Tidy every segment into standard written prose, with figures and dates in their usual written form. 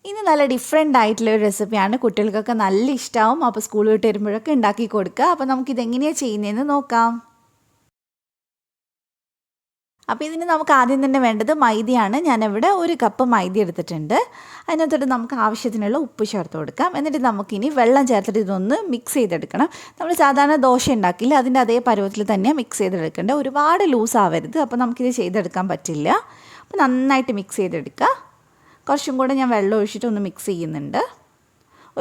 ഇനി നല്ല ഡിഫറെൻ്റ് ആയിട്ടുള്ളൊരു റെസിപ്പിയാണ്, കുട്ടികൾക്കൊക്കെ നല്ല ഇഷ്ടമാവും. അപ്പോൾ സ്കൂൾ വിട്ട് വരുമ്പോഴൊക്കെ ഉണ്ടാക്കി കൊടുക്കുക. അപ്പോൾ നമുക്കിതെങ്ങനെയാണ് ചെയ്യുന്നതെന്ന് നോക്കാം. അപ്പോൾ ഇതിന് നമുക്ക് ആദ്യം തന്നെ വേണ്ടത് മൈദയാണ്. ഞാനിവിടെ 1 കപ്പ് മൈദ എടുത്തിട്ടുണ്ട്. അതിനകത്തോട്ട് നമുക്ക് ആവശ്യത്തിനുള്ള ഉപ്പ് ചേർത്ത് കൊടുക്കാം. എന്നിട്ട് നമുക്കിനി വെള്ളം ചേർത്തിട്ട് ഇതൊന്ന് മിക്സ് ചെയ്തെടുക്കണം. നമ്മൾ സാധാരണ ദോശ ഉണ്ടാക്കില്ല, അതിൻ്റെ അതേ പരുവത്തിൽ തന്നെ മിക്സ് ചെയ്തെടുക്കേണ്ടത്. ഒരുപാട് ലൂസ് ആവരുത്, അപ്പോൾ നമുക്കിത് ചെയ്തെടുക്കാൻ പറ്റില്ല. അപ്പോൾ നന്നായിട്ട് മിക്സ് ചെയ്തെടുക്കുക. കുറച്ചും കൂടെ ഞാൻ വെള്ളം ഒഴിച്ചിട്ട് ഒന്ന് മിക്സ് ചെയ്യുന്നുണ്ട്.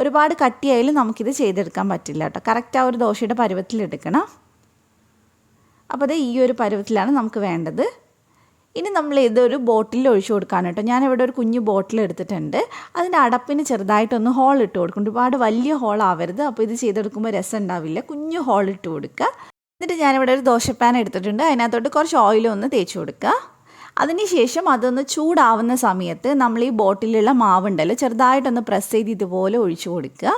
ഒരുപാട് കട്ടിയായാലും നമുക്കിത് ചെയ്തെടുക്കാൻ പറ്റില്ല കേട്ടോ. കറക്റ്റ് ആ ഒരു ദോശയുടെ പരുവത്തിലെടുക്കണം. അപ്പോൾ അത് ഈ ഒരു പരുവത്തിലാണ് നമുക്ക് വേണ്ടത്. ഇനി നമ്മൾ ഇതൊരു ബോട്ടിലിൽ ഒഴിച്ചു കൊടുക്കാൻ കേട്ടോ. ഞാനിവിടെ ഒരു കുഞ്ഞു ബോട്ടിൽ എടുത്തിട്ടുണ്ട്. അതിൻ്റെ അടപ്പിന് ചെറുതായിട്ടൊന്ന് ഹോൾ ഇട്ട് കൊടുക്കും. ഒരുപാട് വലിയ ഹോൾ ആവരുത്, അപ്പോൾ ഇത് ചെയ്തെടുക്കുമ്പോൾ രസം ഉണ്ടാവില്ല. കുഞ്ഞു ഹോൾ ഇട്ട് കൊടുക്കുക. എന്നിട്ട് ഞാനിവിടെ ഒരു ദോശപ്പാൻ എടുത്തിട്ടുണ്ട്. അതിനകത്തോട്ട് കുറച്ച് ഓയിലൊന്ന് തേച്ച് കൊടുക്കുക. അതിനുശേഷം അതൊന്ന് ചൂടാവുന്ന സമയത്ത് നമ്മൾ ഈ ബോട്ടിലുള്ള മാവുണ്ടല്ലോ ചെറുതായിട്ടൊന്ന് പ്രസ് ചെയ്ത് ഇതുപോലെ ഒഴിച്ചു കൊടുക്കുക.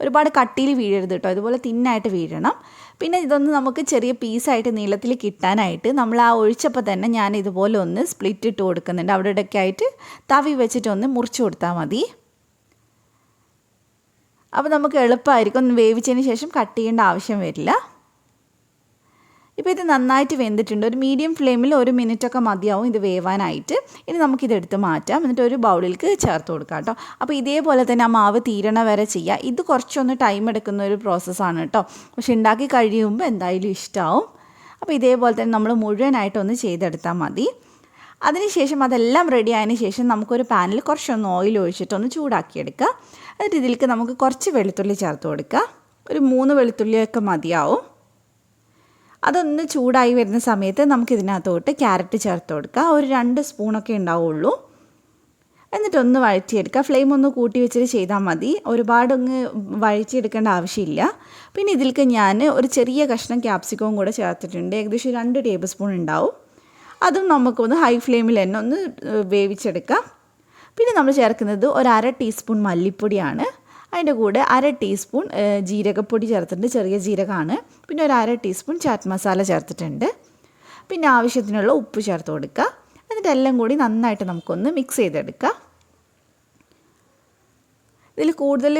ഒരുപാട് കട്ടിയിൽ വീഴരുത് കേട്ടോ, ഇതുപോലെ തിന്നായിട്ട് വീഴണം. പിന്നെ ഇതൊന്ന് നമുക്ക് ചെറിയ പീസായിട്ട് നീളത്തിൽ കിട്ടാനായിട്ട് നമ്മൾ ആ ഒഴിച്ചപ്പോൾ തന്നെ ഞാൻ ഇതുപോലെ ഒന്ന് സ്പ്ലിറ്റ് ഇട്ട് കൊടുക്കുന്നുണ്ട്. അവിടെ ഇടയ്ക്ക് ആയിട്ട് തവി വെച്ചിട്ടൊന്ന് മുറിച്ച് കൊടുത്താൽ മതി. അപ്പോൾ നമുക്ക് എളുപ്പമായിരിക്കും. ഒന്ന് വേവിച്ചതിന് ശേഷം കട്ട് ചെയ്യേണ്ട ആവശ്യം വരില്ല. ഇപ്പോൾ ഇത് നന്നായിട്ട് വെന്തിട്ടുണ്ട്. ഒരു മീഡിയം ഫ്ലെയിമിൽ 1 മിനിറ്റൊക്കെ മതിയാവും ഇത് വേവാനായിട്ട്. ഇനി നമുക്കിതെടുത്ത് മാറ്റാം. എന്നിട്ട് ഒരു ബൗളിലേക്ക് ചേർത്ത് കൊടുക്കാം കേട്ടോ. അപ്പോൾ ഇതേപോലെ തന്നെ ആ മാവ് തീരണ വരെ ചെയ്യുക. ഇത് കുറച്ചൊന്ന് ടൈം എടുക്കുന്ന ഒരു പ്രോസസ്സാണ് കേട്ടോ, പക്ഷെ ഉണ്ടാക്കി കഴിയുമ്പോൾ എന്തായാലും ഇഷ്ടമാവും. അപ്പോൾ ഇതേപോലെ തന്നെ നമ്മൾ മുഴുവനായിട്ടൊന്ന് ചെയ്തെടുത്താൽ മതി. അതിനുശേഷം അതെല്ലാം റെഡി ആയതിനു ശേഷം നമുക്കൊരു പാനിൽ കുറച്ചൊന്ന് ഓയിൽ ഒഴിച്ചിട്ടൊന്ന് ചൂടാക്കിയെടുക്കുക. എന്നിട്ട് ഇതിലേക്ക് നമുക്ക് കുറച്ച് വെളുത്തുള്ളി ചേർത്ത് കൊടുക്കുക. ഒരു 3 വെളുത്തുള്ളിയൊക്കെ മതിയാവും. അതൊന്ന് ചൂടായി വരുന്ന സമയത്ത് നമുക്കിതിനകത്തോട്ട് ക്യാരറ്റ് ചേർത്ത് കൊടുക്കുക. ഒരു 2 സ്പൂണൊക്കെ ഉണ്ടാവുള്ളൂ. എന്നിട്ടൊന്ന് വഴറ്റിയെടുക്കുക. ഫ്ലെയിം ഒന്ന് കൂട്ടി വെച്ചിട്ട് ചെയ്താൽ മതി, ഒരുപാടൊന്ന് വഴറ്റിയെടുക്കേണ്ട ആവശ്യമില്ല. പിന്നെ ഇതിലേക്ക് ഞാൻ ഒരു ചെറിയ കഷ്ണം ക്യാപ്സിക്കവും കൂടെ ചേർത്തിട്ടുണ്ട്. ഏകദേശം 2 ടേബിൾ സ്പൂൺ ഉണ്ടാവും. അതും നമുക്കൊന്ന് ഹൈ ഫ്ലെയിമിൽ തന്നെ ഒന്ന് വേവിച്ചെടുക്കാം. പിന്നെ നമ്മൾ ചേർക്കുന്നത് ഒരു 1/2 ടീസ്പൂൺ മല്ലിപ്പൊടിയാണ്. അതിൻ്റെ കൂടെ 1/2 ടീസ്പൂൺ ജീരകപ്പൊടി ചേർത്തിട്ടുണ്ട്, ചെറിയ ജീരകമാണ്. പിന്നെ ഒരു 1/2 ടീസ്പൂൺ ചാറ്റ് മസാല ചേർത്തിട്ടുണ്ട്. പിന്നെ ആവശ്യത്തിനുള്ള ഉപ്പ് ചേർത്ത് കൊടുക്കുക. എന്നിട്ട് എല്ലാം കൂടി നന്നായിട്ട് നമുക്കൊന്ന് മിക്സ് ചെയ്തെടുക്കുക. ഇതിൽ കൂടുതൽ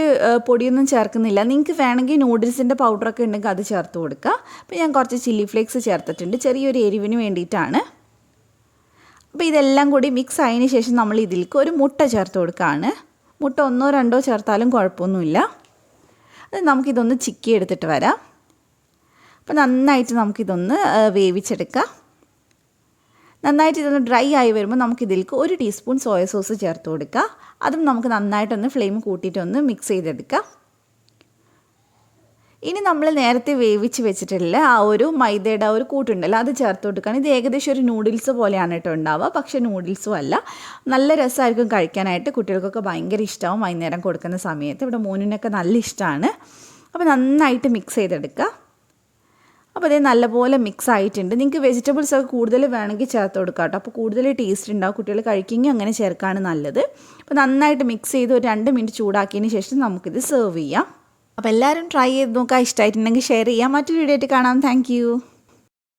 പൊടിയൊന്നും ചേർക്കുന്നില്ല. നിങ്ങൾക്ക് വേണമെങ്കിൽ നൂഡിൽസിൻ്റെ പൗഡറൊക്കെ ഉണ്ടെങ്കിൽ അത് ചേർത്ത് കൊടുക്കുക. അപ്പോൾ ഞാൻ കുറച്ച് ചില്ലി ഫ്ലേക്സ് ചേർത്തിട്ടുണ്ട്, ചെറിയൊരു എരിവിന് വേണ്ടിയിട്ടാണ്. അപ്പോൾ ഇതെല്ലാം കൂടി മിക്സ് ആയതിന് ശേഷം നമ്മൾ ഇതിലേക്ക് ഒരു മുട്ട ചേർത്ത് കൊടുക്കുകയാണ്. മുട്ട 1 or 2 ചേർത്താലും കുഴപ്പമൊന്നുമില്ല. അത് നമുക്കിതൊന്ന് ചിക്കി എടുത്തിട്ട് വരാം. അപ്പോൾ നന്നായിട്ട് നമുക്കിതൊന്ന് വേവിച്ചെടുക്കാം. നന്നായിട്ട് ഇതൊന്ന് ഡ്രൈ ആയി വരുമ്പോൾ നമുക്കിതിലേക്ക് 1 ടീസ്പൂൺ സോയ സോസ് ചേർത്ത് കൊടുക്കുക. അതും നമുക്ക് നന്നായിട്ടൊന്ന് ഫ്ലെയിം കൂട്ടിയിട്ടൊന്ന് മിക്സ് ചെയ്തെടുക്കാം. ഇനി നമ്മൾ നേരത്തെ വേവിച്ച് വെച്ചിട്ടുള്ള ആ ഒരു മൈദയുടെ ആ ഒരു കൂട്ടുണ്ടല്ലോ അത് ചേർത്ത് കൊടുക്കുകയാണ്. ഇത് ഏകദേശം ഒരു നൂഡിൽസ് പോലെയാണ് കേട്ടോ ഉണ്ടാവുക, പക്ഷേ നൂഡിൽസും അല്ല. നല്ല രസമായിരിക്കും കഴിക്കാനായിട്ട്. കുട്ടികൾക്കൊക്കെ ഭയങ്കര ഇഷ്ടമാവും വൈകുന്നേരം കൊടുക്കുന്ന സമയത്ത്. ഇവിടെ മോനിനൊക്കെ നല്ല ഇഷ്ടമാണ്. അപ്പോൾ നന്നായിട്ട് മിക്സ് ചെയ്തെടുക്കുക. അപ്പോൾ അതേ നല്ലപോലെ മിക്സ് ആയിട്ടുണ്ട്. നിങ്ങൾക്ക് വെജിറ്റബിൾസ് ഒക്കെ കൂടുതൽ വേണമെങ്കിൽ ചേർത്ത് കൊടുക്കാം കേട്ടോ, അപ്പോൾ കൂടുതൽ ടേസ്റ്റ് ഉണ്ടാവും. കുട്ടികൾ കഴിക്കുമെങ്കിൽ അങ്ങനെ ചേർക്കാണ് നല്ലത്. അപ്പോൾ നന്നായിട്ട് മിക്സ് ചെയ്ത് ഒരു 2 മിനിറ്റ് ചൂടാക്കിയതിന് ശേഷം നമുക്കിത് സെർവ് ചെയ്യാം. അപ്പോൾ എല്ലാവരും ട്രൈ ചെയ്ത് നോക്കുക. ഇഷ്ടമായിട്ടുണ്ടെങ്കിൽ ഷെയർ ചെയ്യാം. മറ്റൊരു വീഡിയോ ആയിട്ട് കാണാം. താങ്ക്